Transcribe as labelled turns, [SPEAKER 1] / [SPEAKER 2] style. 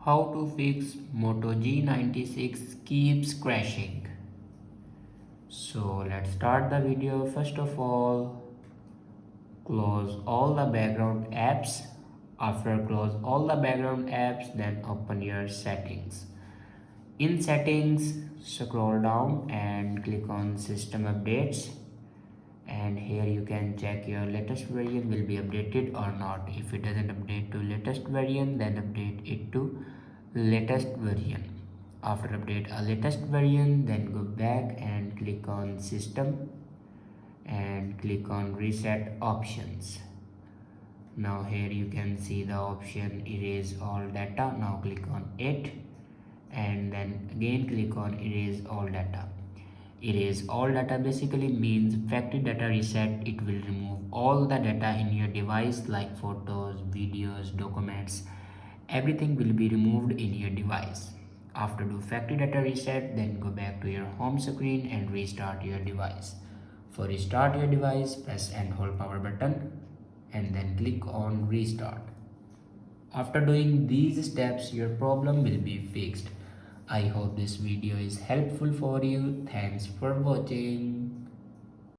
[SPEAKER 1] How to fix Moto G96 keeps crashing. So let's start the video. First of all, close all the background apps. After close all the background apps, then open your settings. In settings, scroll down and click on system updates, and here you can check your latest version will be updated or not. If it doesn't update to latest version, then update it to latest version. After update a latest version, then go back and click on system and click on reset options. Now here you can see the option erase all data. Now click on it and then again click on erase all data. Erase all data basically means factory data reset. It will remove all the data in your device like photos, videos, documents. Everything will be removed in your device. After do factory data reset, then go back to your home screen and restart your device. For restart your device, press and hold power button and then click on restart. After doing these steps, your problem will be fixed. I hope this video is helpful for you. Thanks for watching.